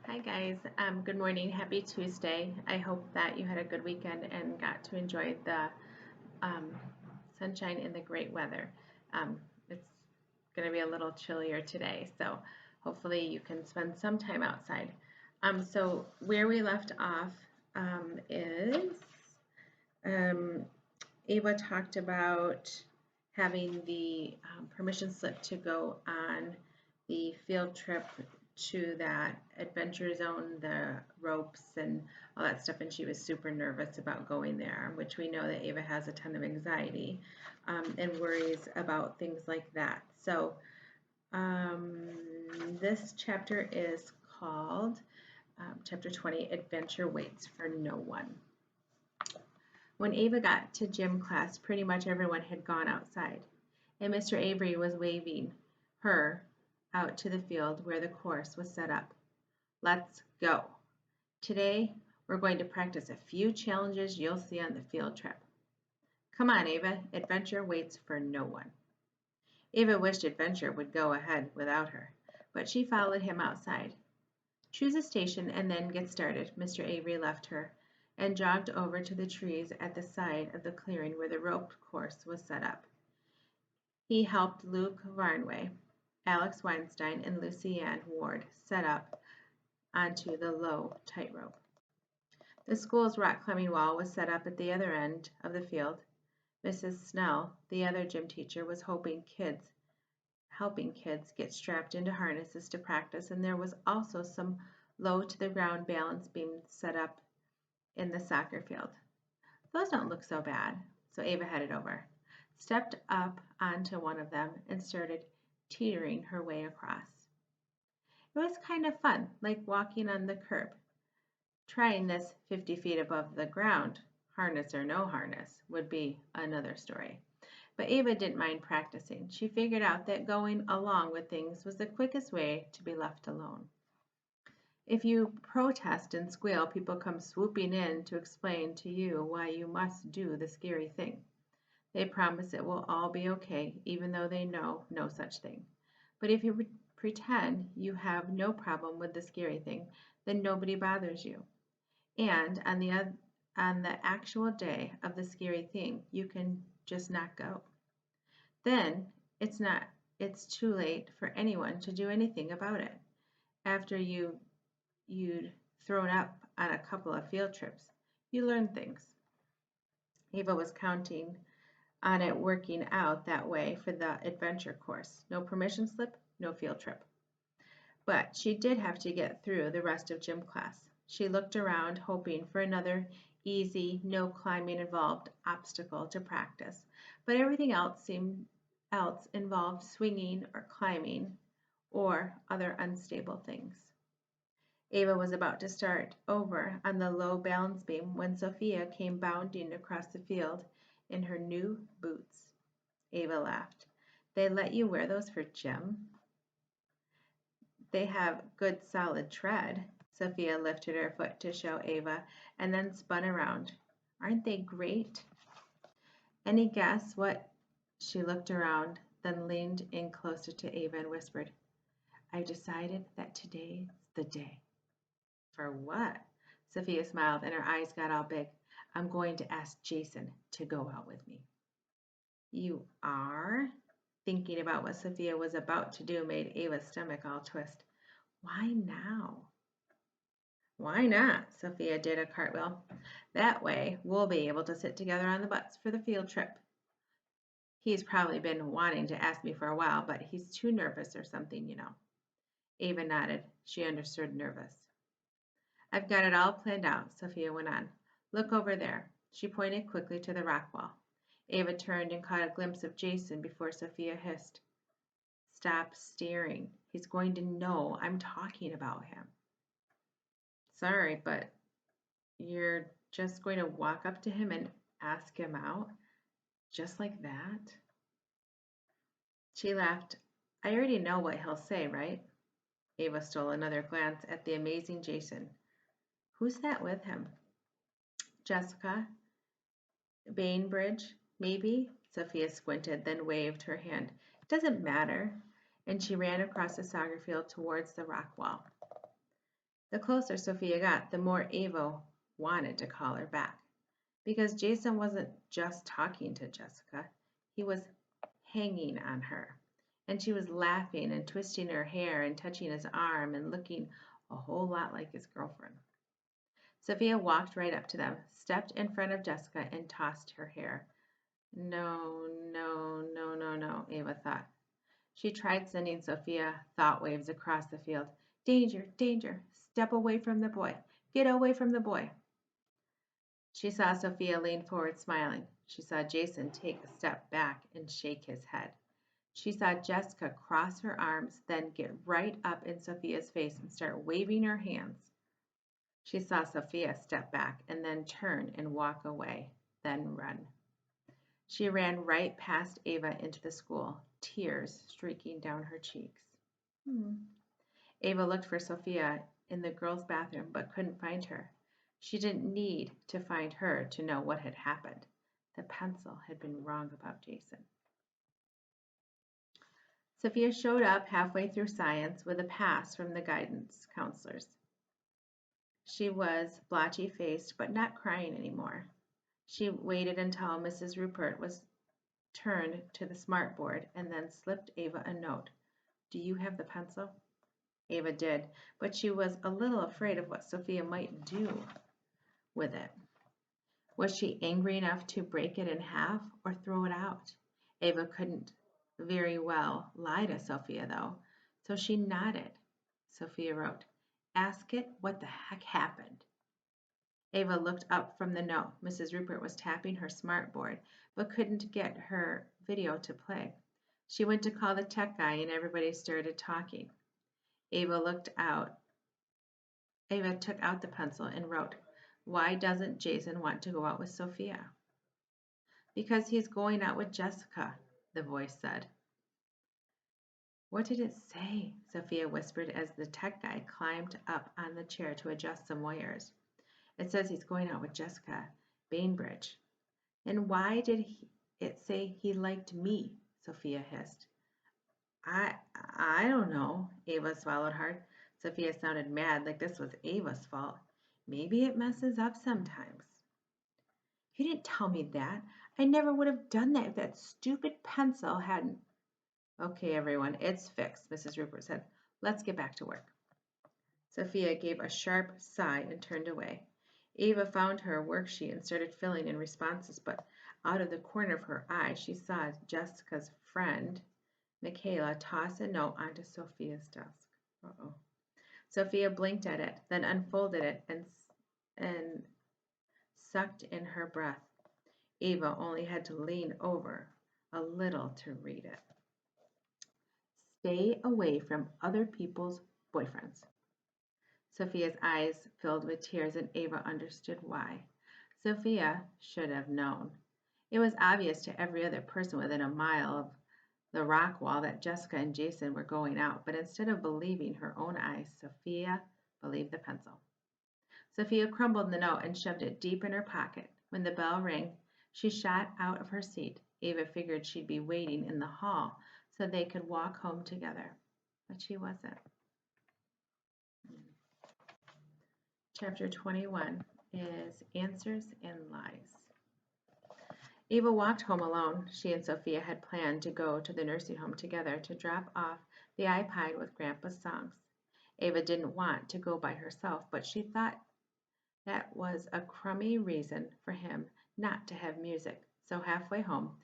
Hi guys, good morning. Happy Tuesday. I hope that you had a good weekend and got to enjoy the um, sunshine and the great weather. It's going to be a little chillier today, so hopefully you can spend some time outside. So where we left off is um, Ava talked about having the permission slip to go on the field trip to that adventure zone, the ropes and all that stuff, and she was super nervous about going there, which we know that Ava has a ton of anxiety and worries about things like that. So um, this chapter is called Chapter 20, Adventure Waits for No One. When Ava got to gym class, pretty much everyone had gone outside, and Mr. Avery was waving her out to the field where the course was set up. Let's go. Today, we're going to practice a few challenges you'll see on the field trip. Come on, Ava. Adventure waits for no one. Ava wished Adventure would go ahead without her, but she followed him outside. Choose a station and then get started. Mr. Avery left her and jogged over to the trees at the side of the clearing where the rope course was set up. He helped Luke Varnway, Alex Weinstein, and Lucy Ann Ward set up onto the low tightrope. The school's rock climbing wall was set up at the other end of the field. Mrs. Snell, the other gym teacher, was helping kids get strapped into harnesses to practice, and there was also some low to the ground balance beams set up in the soccer field. Those don't look so bad, so Ava headed over, stepped up onto one of them, and started teetering her way across. It was kind of fun, like walking on the curb. Trying this 50 feet above the ground, harness or no harness, would be another story. But Ava didn't mind practicing. She figured out that going along with things was the quickest way to be left alone. If you protest and squeal, people come swooping in to explain to you why you must do the scary thing. They promise it will all be okay, even though they know no such thing. But if you pretend you have no problem with the scary thing, then nobody bothers you. And on the actual day of the scary thing, you can just not go. Then it's too late for anyone to do anything about it. After you'd thrown up on a couple of field trips, you learn things. Ava was counting on it working out that way for the adventure course. No permission slip, no field trip. But she did have to get through the rest of gym class. She looked around, hoping for another easy, no climbing involved obstacle to practice, but everything else involved swinging or climbing or other unstable things. Ava was about to start over on the low balance beam when Sophia came bounding across the field in her new boots. Ava laughed. They let you wear those for gym? They have good solid tread. Sophia lifted her foot to show Ava and then spun around. Aren't they great? Any guess what? She looked around, then leaned in closer to Ava and whispered, I've decided that today's the day. For what? Sophia smiled and her eyes got all big. I'm going to ask Jason to go out with me. You are? Thinking about what Sophia was about to do made Ava's stomach all twist. Why now? Why not? Sophia did a cartwheel. That way, we'll be able to sit together on the butts for the field trip. He's probably been wanting to ask me for a while, but he's too nervous or something, you know. Ava nodded. She understood nervous. I've got it all planned out, Sophia went on. Look over there. She pointed quickly to the rock wall. Ava turned and caught a glimpse of Jason before Sophia hissed. Stop staring. He's going to know I'm talking about him. Sorry, but you're just going to walk up to him and ask him out? Just like that? She laughed. I already know what he'll say, right? Ava stole another glance at the amazing Jason. Who's that with him? Jessica? Bainbridge, maybe? Sophia squinted, then waved her hand. It doesn't matter. And she ran across the soccer field towards the rock wall. The closer Sophia got, the more Ava wanted to call her back. Because Jason wasn't just talking to Jessica, he was hanging on her. And she was laughing and twisting her hair and touching his arm and looking a whole lot like his girlfriend. Sophia walked right up to them, stepped in front of Jessica, and tossed her hair. No, no, no, no, no, Ava thought. She tried sending Sophia thought waves across the field. Danger, danger, step away from the boy, get away from the boy. She saw Sophia lean forward smiling. She saw Jason take a step back and shake his head. She saw Jessica cross her arms, then get right up in Sophia's face and start waving her hands. She saw Sophia step back and then turn and walk away, then run. She ran right past Ava into the school, tears streaking down her cheeks. Ava looked for Sophia in the girls' bathroom but couldn't find her. She didn't need to find her to know what had happened. The pencil had been wrong about Jason. Sophia showed up halfway through science with a pass from the guidance counselors. She was blotchy-faced but not crying anymore. She waited until Mrs. Rupert was turned to the smartboard and then slipped Ava a note. Do you have the pencil? Ava did, but she was a little afraid of what Sophia might do with it. Was she angry enough to break it in half or throw it out? Ava couldn't very well lie to Sophia, though, so she nodded. Sophia wrote, Ask it what the heck happened. Ava looked up from the note. Mrs. Rupert was tapping her smartboard, but couldn't get her video to play. She went to call the tech guy, and everybody started talking. Ava took out the pencil and wrote, Why doesn't Jason want to go out with Sophia? Because he's going out with Jessica, the voice said. What did it say? Sophia whispered as the tech guy climbed up on the chair to adjust some wires. It says he's going out with Jessica Bainbridge. And why did it say he liked me? Sophia hissed. I don't know. Ava swallowed hard. Sophia sounded mad, like this was Ava's fault. Maybe it messes up sometimes. You didn't tell me that. I never would have done that if that stupid pencil hadn't. Okay, everyone, it's fixed, Mrs. Rupert said. Let's get back to work. Sophia gave a sharp sigh and turned away. Ava found her worksheet and started filling in responses, but out of the corner of her eye, she saw Jessica's friend, Michaela, toss a note onto Sophia's desk. Uh-oh. Sophia blinked at it, then unfolded it and sucked in her breath. Ava only had to lean over a little to read it. Stay away from other people's boyfriends. Sophia's eyes filled with tears, and Ava understood why. Sophia should have known. It was obvious to every other person within a mile of the rock wall that Jessica and Jason were going out, but instead of believing her own eyes, Sophia believed the pencil. Sophia crumbled the note and shoved it deep in her pocket. When the bell rang, she shot out of her seat. Ava figured she'd be waiting in the hall so they could walk home together, but she wasn't. Chapter 21 is Answers and Lies. Ava walked home alone. She and Sophia had planned to go to the nursing home together to drop off the iPod with Grandpa's songs. Ava didn't want to go by herself, but she thought that was a crummy reason for him not to have music. So halfway home,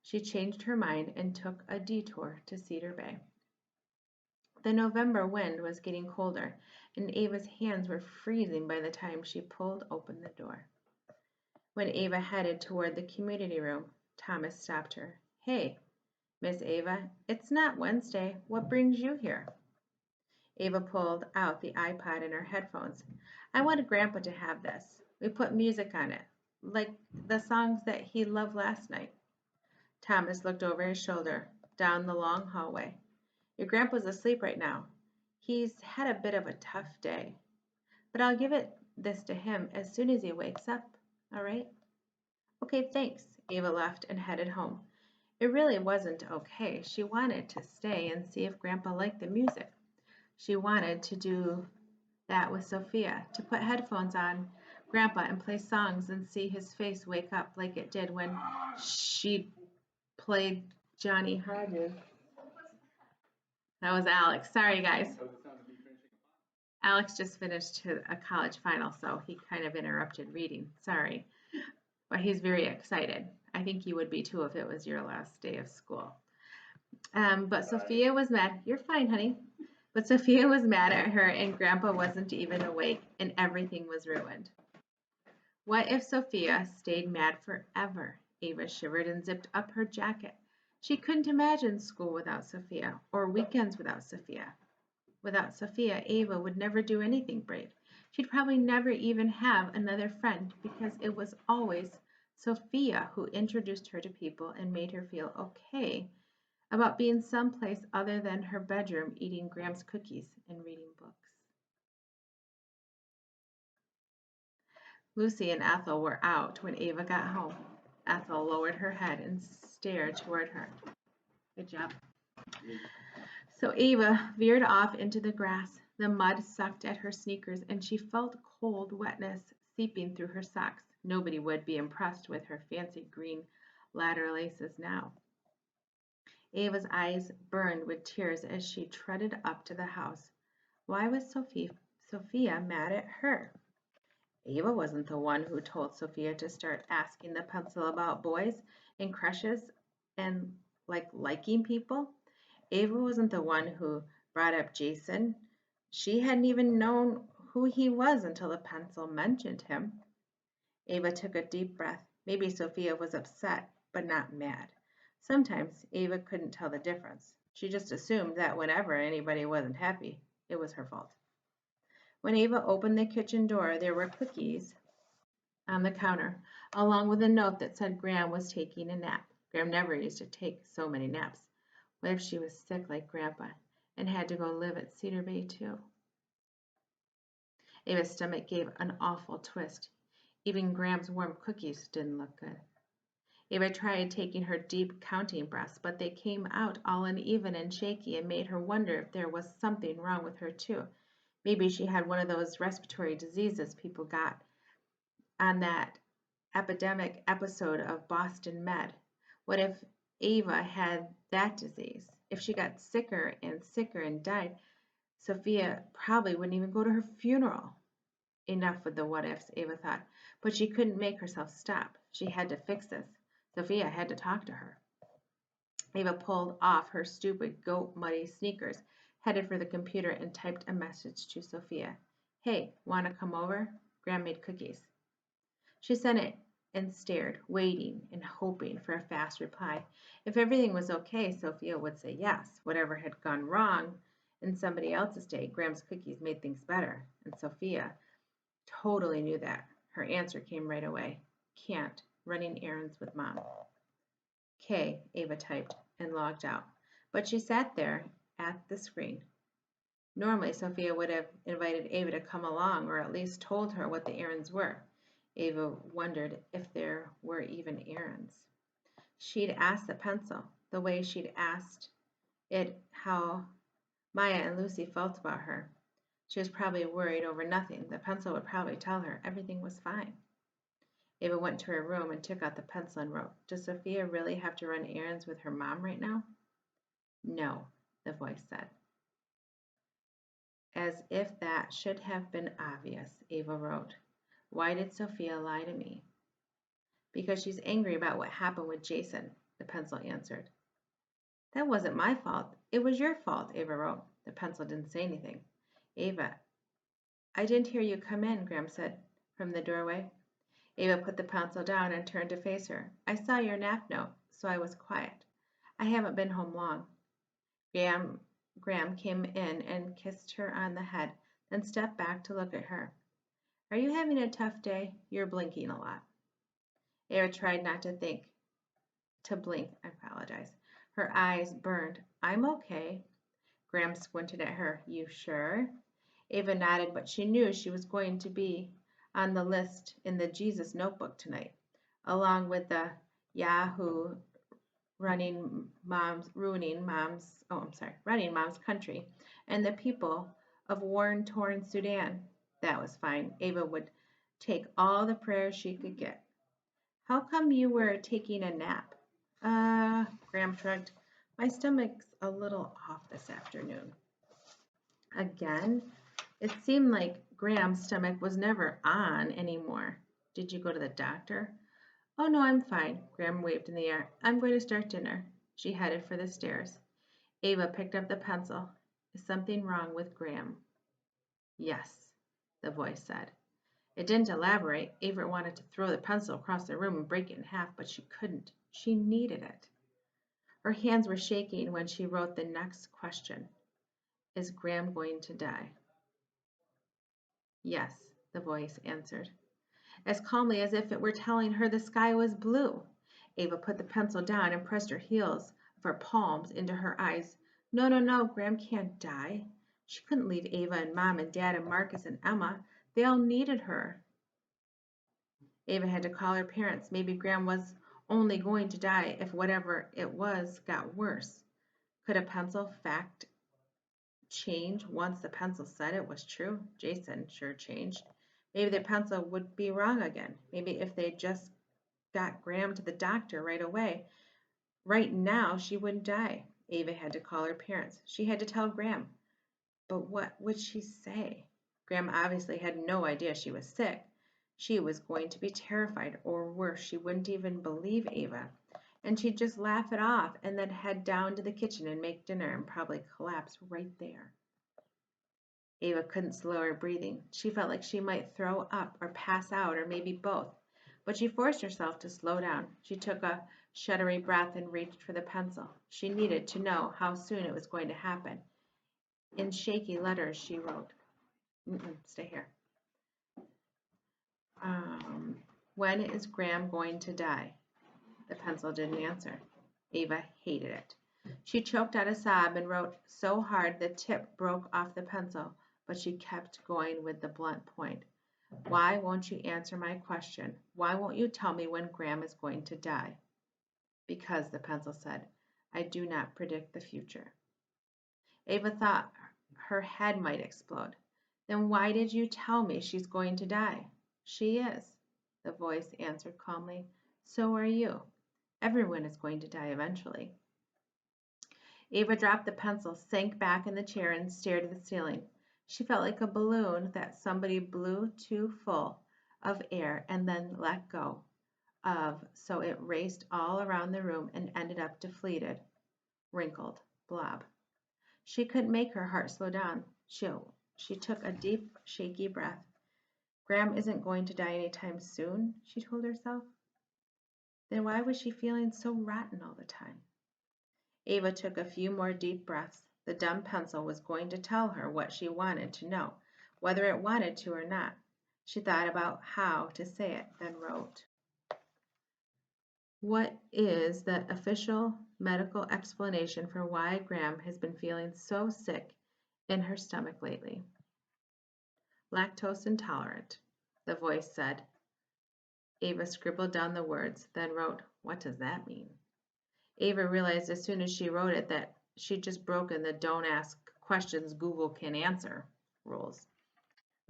she changed her mind and took a detour to Cedar Bay. The November wind was getting colder, and Ava's hands were freezing by the time she pulled open the door. When Ava headed toward the community room, Thomas stopped her. Hey, Miss Ava, it's not Wednesday. What brings you here? Ava pulled out the iPod and her headphones. I wanted Grandpa to have this. We put music on it, like the songs that he loved last night. Thomas looked over his shoulder, down the long hallway. Your grandpa's asleep right now. He's had a bit of a tough day. But I'll give this to him as soon as he wakes up, all right? Okay, thanks. Ava left and headed home. It really wasn't okay. She wanted to stay and see if Grandpa liked the music. She wanted to do That was Sophia, to put headphones on Grandpa and play songs and see his face wake up like it did when she played Johnny Hodges. That was Alex. Sorry, guys. Alex just finished a college final, so he kind of interrupted reading. Sorry. But he's very excited. I think you would be too if it was your last day of school. But Sophia was mad. You're fine, honey. But Sophia was mad at her, and Grandpa wasn't even awake, and everything was ruined. What if Sophia stayed mad forever? Ava shivered and zipped up her jacket. She couldn't imagine school without Sophia, or weekends without Sophia. Without Sophia, Ava would never do anything brave. She'd probably never even have another friend because it was always Sophia who introduced her to people and made her feel okay about being someplace other than her bedroom eating Graham's cookies and reading books. Lucy and Ethel were out when Ava got home. Ethel lowered her head and stared toward her. Good job. So Ava veered off into the grass. The mud sucked at her sneakers and she felt cold wetness seeping through her socks. Nobody would be impressed with her fancy green ladder laces now. Ava's eyes burned with tears as she treaded up to the house. Why was Sophia mad at her? Ava wasn't the one who told Sophia to start asking the pencil about boys and crushes and liking people. Ava wasn't the one who brought up Jason. She hadn't even known who he was until the pencil mentioned him. Ava took a deep breath. Maybe Sophia was upset, but not mad. Sometimes Ava couldn't tell the difference. She just assumed that whenever anybody wasn't happy, it was her fault. When Ava opened the kitchen door, there were cookies on the counter, along with a note that said Graham was taking a nap. Graham never used to take so many naps. What if she was sick like Grandpa and had to go live at Cedar Bay too? Ava's stomach gave an awful twist. Even Graham's warm cookies didn't look good. Ava tried taking her deep counting breaths, but they came out all uneven and shaky and made her wonder if there was something wrong with her too. Maybe she had one of those respiratory diseases people got on that epidemic episode of Boston Med. What if Ava had that disease? If she got sicker and died, Sophia probably wouldn't even go to her funeral. Enough with the what ifs, Ava thought, but she couldn't make herself stop. She had to fix this. Sophia had to talk to her. Ava pulled off her stupid goat muddy sneakers, headed for the computer, and typed a message to Sophia. Hey, want to come over? Graham made cookies. She sent it and stared, waiting and hoping for a fast reply. If everything was okay, Sophia would say yes. Whatever had gone wrong in somebody else's day, Graham's cookies made things better. And Sophia totally knew that. Her answer came right away. Can't. Running errands with Mom. K, Ava typed and logged out. But she sat there at the screen. Normally, Sophia would have invited Ava to come along or at least told her what the errands were. Ava wondered if there were even errands. She'd asked the pencil, the way she'd asked it how Maya and Lucy felt about her. She was probably worried over nothing. The pencil would probably tell her everything was fine. Ava went to her room and took out the pencil and wrote, Does Sophia really have to run errands with her mom right now? No, the voice said. As if that should have been obvious, Ava wrote. Why did Sophia lie to me? Because she's angry about what happened with Jason, the pencil answered. That wasn't my fault. It was your fault, Ava wrote. The pencil didn't say anything. Ava, I didn't hear you come in, Graham said from the doorway. Ava put the pencil down and turned to face her. I saw your nap note, so I was quiet. I haven't been home long. Graham came in and kissed her on the head, then stepped back to look at her. Are you having a tough day? You're blinking a lot. Ava tried not to blink. I apologize. Her eyes burned. I'm okay. Graham squinted at her. You sure? Ava nodded, but she knew she was going to be on the list in the Jesus notebook tonight, along with the Yahoo running mom's country and the people of war-torn Sudan. That was fine. Ava would take all the prayers she could get. How come you were taking a nap? Graham shrugged. My stomach's a little off this afternoon. Again? It seemed like Graham's stomach was never on anymore. Did you go to the doctor? Oh, no, I'm fine. Graham waved in the air. I'm going to start dinner. She headed for the stairs. Ava picked up the pencil. Is something wrong with Graham? Yes, the voice said. It didn't elaborate. Ava wanted to throw the pencil across the room and break it in half, but she couldn't. She needed it. Her hands were shaking when she wrote the next question. Is Graham going to die? Yes, the voice answered, as calmly as if it were telling her the sky was blue. Ava put the pencil down and pressed her heels of her palms into her eyes. No, no, no, Graham can't die. She couldn't leave Ava and Mom and Dad and Marcus and Emma. They all needed her. Ava had to call her parents. Maybe Graham was only going to die if whatever it was got worse. Could a pencil fact change once the pencil said it was true? Jason sure changed. Maybe the pencil would be wrong again. Maybe if they just got Graham to the doctor right away, right now she wouldn't die. Ava had to call her parents. She had to tell Graham. But what would she say? Graham obviously had no idea she was sick. She was going to be terrified, or worse, she wouldn't even believe Ava. And she'd just laugh it off and then head down to the kitchen and make dinner and probably collapse right there. Ava couldn't slow her breathing. She felt like she might throw up or pass out or maybe both. But she forced herself to slow down. She took a shuddery breath and reached for the pencil. She needed to know how soon it was going to happen. In shaky letters, she wrote, stay here. When is Graham going to die? The pencil didn't answer. Ava hated it. She choked out a sob and wrote so hard the tip broke off the pencil, but she kept going with the blunt point. Why won't you answer my question? Why won't you tell me when Graham is going to die? Because, the pencil said, I do not predict the future. Ava thought her head might explode. Then why did you tell me she's going to die? She is, the voice answered calmly. So are you. Everyone is going to die eventually. Ava dropped the pencil, sank back in the chair, and stared at the ceiling. She felt like a balloon that somebody blew too full of air and then let go of, so it raced all around the room and ended up deflated, wrinkled blob. She couldn't make her heart slow down. She took a deep, shaky breath. Graham isn't going to die anytime soon, she told herself. Then why was she feeling so rotten all the time? Ava took a few more deep breaths. The dumb pencil was going to tell her what she wanted to know, whether it wanted to or not. She thought about how to say it, then wrote, What is the official medical explanation for why Graham has been feeling so sick in her stomach lately? Lactose intolerant, the voice said. Ava scribbled down the words, then wrote, What does that mean? Ava realized as soon as she wrote it that she'd just broken the don't ask questions Google can answer rules.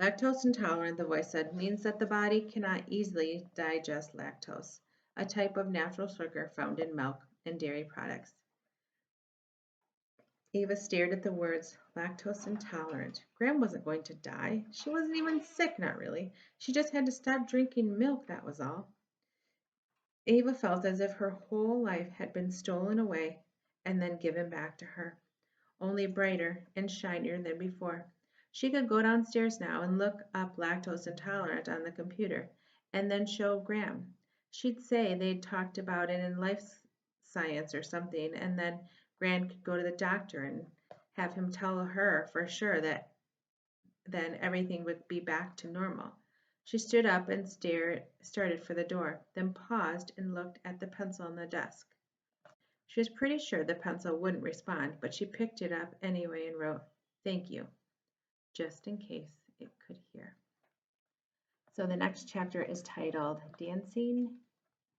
Lactose intolerant, the voice said, means that the body cannot easily digest lactose, a type of natural sugar found in milk and dairy products. Ava stared at the words, lactose intolerant. Graham wasn't going to die. She wasn't even sick, not really. She just had to stop drinking milk, that was all. Ava felt as if her whole life had been stolen away and then given back to her, only brighter and shinier than before. She could go downstairs now and look up lactose intolerant on the computer and then show Graham. She'd say they'd talked about it in life science or something, and then Graham could go to the doctor and have him tell her for sure that then everything would be back to normal. She stood up and started for the door, then paused and looked at the pencil on the desk. She was pretty sure the pencil wouldn't respond, but she picked it up anyway and wrote, Thank you, just in case it could hear. So the next chapter is titled Dancing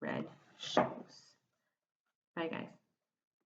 Red Shoes. Bye, guys.